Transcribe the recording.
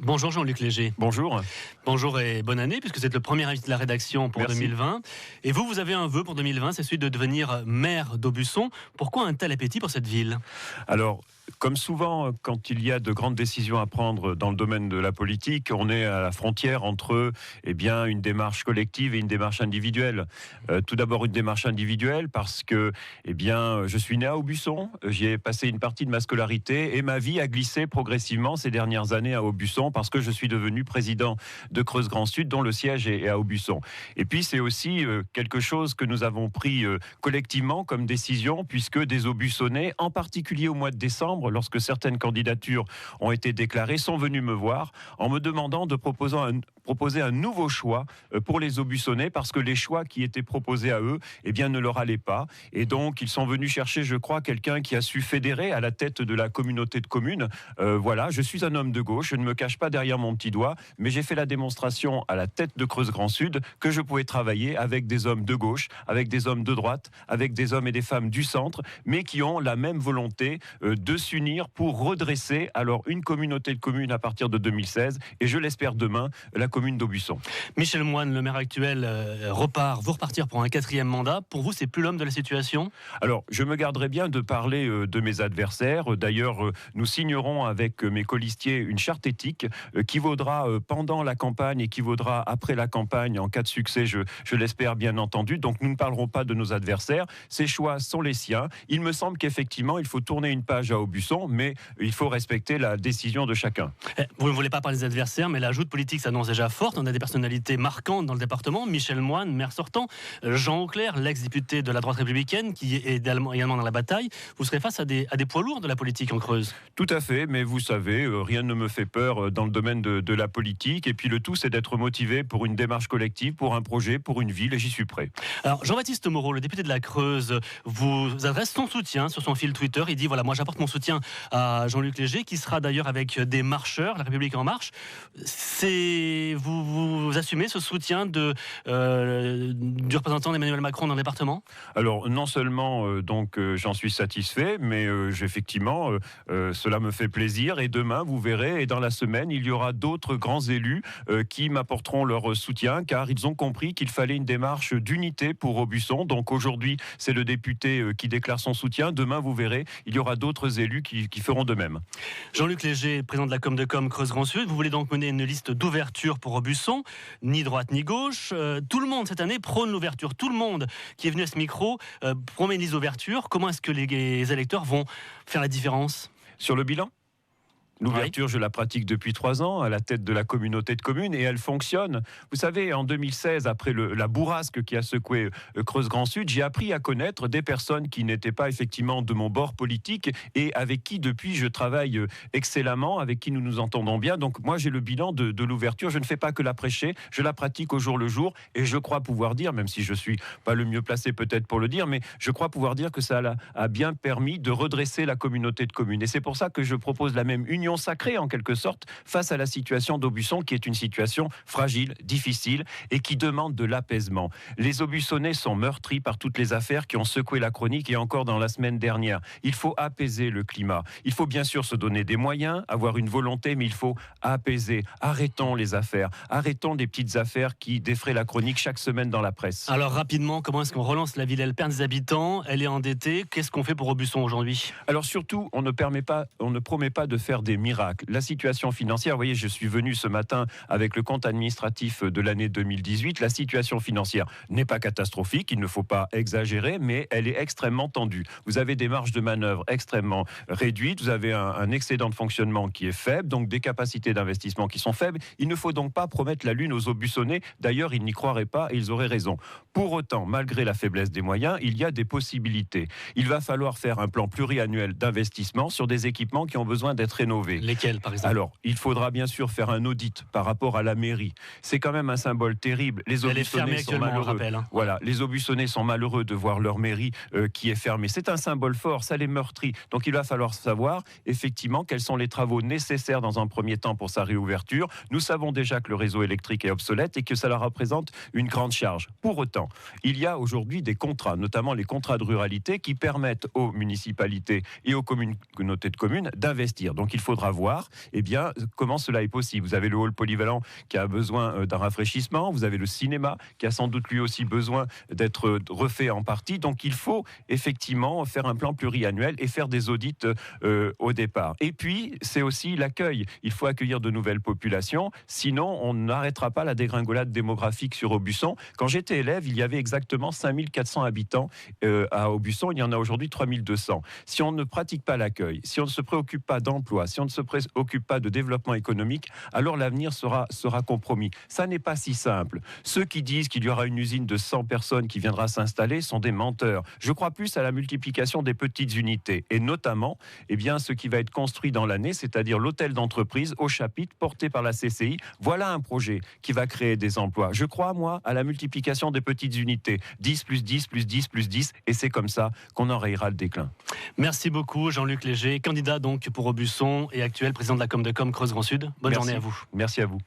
Bonjour Jean-Luc Léger. Bonjour. Bonjour et bonne année, puisque vous êtes le premier invité de la rédaction pour Merci. 2020. Et vous avez un vœu pour 2020, c'est celui de devenir maire d'Aubusson. Pourquoi un tel appétit pour cette ville ? Alors, comme souvent, quand il y a de grandes décisions à prendre dans le domaine de la politique, on est à la frontière entre une démarche collective et une démarche individuelle. Tout d'abord, une démarche individuelle parce que je suis né à Aubusson, j'y ai passé une partie de ma scolarité et ma vie a glissé progressivement ces dernières années à Aubusson parce que je suis devenu président de Creuse Grand Sud, dont le siège est à Aubusson. Et puis, c'est aussi quelque chose que nous avons pris collectivement comme décision, puisque des Aubussonnais, en particulier au mois de décembre, lorsque certaines candidatures ont été déclarées, sont venus me voir en me demandant de proposer un nouveau choix pour les Aubussonnais, parce que les choix qui étaient proposés à eux ne leur allaient pas. Et donc, ils sont venus chercher, je crois, quelqu'un qui a su fédérer à la tête de la communauté de communes. Voilà, je suis un homme de gauche, je ne me cache pas derrière mon petit doigt, mais j'ai fait la démonstration à la tête de Creuse Grand Sud que je pouvais travailler avec des hommes de gauche, avec des hommes de droite, avec des hommes et des femmes du centre, mais qui ont la même volonté de s'unir pour redresser alors une communauté de communes à partir de 2016 et je l'espère demain, la commune d'Aubusson. Michel Moine, le maire actuel, vous repartir pour un 4e mandat. Pour vous, c'est plus l'homme de la situation ? Alors, je me garderai bien de parler de mes adversaires. D'ailleurs, nous signerons avec mes colistiers une charte éthique qui vaudra pendant la campagne et qui vaudra après la campagne en cas de succès, je l'espère bien entendu. Donc, nous ne parlerons pas de nos adversaires. Ces choix sont les siens. Il me semble qu'effectivement, il faut tourner une page à Aubusson, mais il faut respecter la décision de chacun. Vous ne voulez pas parler des adversaires, mais la joute politique s'annonce déjà forte. On a des personnalités marquantes dans le département. Michel Moine, maire sortant. Jean Auclair, l'ex-député de la droite républicaine, qui est également dans la bataille. Vous serez face à des poids lourds de la politique en Creuse. Tout à fait, mais vous savez, rien ne me fait peur dans le domaine de la politique. Et puis le tout, c'est d'être motivé pour une démarche collective, pour un projet, pour une ville, et j'y suis prêt. Alors, Jean-Baptiste Moreau, le député de la Creuse, vous adresse son soutien sur son fil Twitter. Il dit, voilà, moi j'apporte mon soutien à Jean-Luc Léger, qui sera d'ailleurs avec des marcheurs, La République En Marche. Vous assumez ce soutien du représentant d'Emmanuel Macron dans le département ? Alors, non seulement j'en suis satisfait, mais effectivement, cela me fait plaisir. Et demain, vous verrez, et dans la semaine, il y aura d'autres grands élus qui m'apporteront leur soutien, car ils ont compris qu'il fallait une démarche d'unité pour Aubusson. Donc aujourd'hui, c'est le député qui déclare son soutien. Demain, vous verrez, il y aura d'autres élus qui feront de même. Jean-Luc Léger, président de la Com Creuse Grand Sud, vous voulez donc mener une liste d'ouverture pour Aubusson, ni droite ni gauche. Tout le monde cette année prône l'ouverture. Tout le monde qui est venu à ce micro promet une liste d'ouverture. Comment est-ce que les électeurs vont faire la différence ? Sur le bilan ? L'ouverture, je la pratique depuis 3 ans à la tête de la communauté de communes et elle fonctionne. Vous savez, en 2016, après la bourrasque qui a secoué Creuse Grand Sud, j'ai appris à connaître des personnes qui n'étaient pas effectivement de mon bord politique et avec qui depuis je travaille excellemment, avec qui nous nous entendons bien. Donc moi j'ai le bilan de l'ouverture. Je ne fais pas que la prêcher, je la pratique au jour le jour et je crois pouvoir dire, même si je suis pas le mieux placé peut-être pour le dire, mais je crois pouvoir dire que ça a bien permis de redresser la communauté de communes. Et c'est pour ça que je propose la même union sacrée en quelque sorte face à la situation d'Aubusson qui est une situation fragile, difficile et qui demande de l'apaisement. Les Aubussonnais sont meurtris par toutes les affaires qui ont secoué la chronique et encore dans la semaine dernière. Il faut apaiser le climat. Il faut bien sûr se donner des moyens, avoir une volonté, mais il faut apaiser. Arrêtons les affaires. Arrêtons des petites affaires qui défraient la chronique chaque semaine dans la presse. Alors rapidement, comment est-ce qu'on relance la ville ? Elle perd des habitants, elle est endettée. Qu'est-ce qu'on fait pour Aubusson aujourd'hui ? Alors surtout, on ne promet pas de faire des miracles. La situation financière, vous voyez, je suis venu ce matin avec le compte administratif de l'année 2018. La situation financière n'est pas catastrophique, il ne faut pas exagérer, mais elle est extrêmement tendue. Vous avez des marges de manœuvre extrêmement réduites, vous avez un excédent de fonctionnement qui est faible, donc des capacités d'investissement qui sont faibles. Il ne faut donc pas promettre la lune aux Aubussonnais. D'ailleurs, ils n'y croiraient pas et ils auraient raison. Pour autant, malgré la faiblesse des moyens, il y a des possibilités. Il va falloir faire un plan pluriannuel d'investissement sur des équipements qui ont besoin d'être rénovés. Lesquels, par exemple ? Alors, il faudra bien sûr faire un audit par rapport à la mairie. C'est quand même un symbole terrible. Les Aubussonnais sont malheureux. Voilà, les Aubussonnais sont malheureux de voir leur mairie qui est fermée. C'est un symbole fort, ça les meurtrit. Donc il va falloir savoir effectivement quels sont les travaux nécessaires dans un premier temps pour sa réouverture. Nous savons déjà que le réseau électrique est obsolète et que ça leur représente une grande charge. Pour autant, il y a aujourd'hui des contrats, notamment les contrats de ruralité, qui permettent aux municipalités et aux communautés de communes d'investir. Donc il faudra faudra voir comment cela est possible. Vous avez le hall polyvalent qui a besoin d'un rafraîchissement, vous avez le cinéma qui a sans doute lui aussi besoin d'être refait en partie. Donc il faut effectivement faire un plan pluriannuel et faire des audits au départ. Et puis c'est aussi l'accueil. Il faut accueillir de nouvelles populations, sinon on n'arrêtera pas la dégringolade démographique sur Aubusson. Quand j'étais élève, il y avait exactement 5400 habitants à Aubusson, il y en a aujourd'hui 3200. Si on ne pratique pas l'accueil, si on ne se préoccupe pas d'emploi, si on ne se préoccupe pas de développement économique, alors l'avenir sera compromis. Ça n'est pas si simple. Ceux qui disent qu'il y aura une usine de 100 personnes qui viendra s'installer sont des menteurs. Je crois plus à la multiplication des petites unités et notamment ce qui va être construit dans l'année, c'est-à-dire l'hôtel d'entreprise au chapitre porté par la CCI. Voilà un projet qui va créer des emplois. Je crois, moi, à la multiplication des petites unités. 10 plus 10 plus 10 plus 10 et c'est comme ça qu'on enrayera le déclin. Merci beaucoup Jean-Luc Léger, candidat donc pour Aubusson et actuel président de la Com de Com Creuse Grand Sud. Bonne journée à vous. Merci à vous.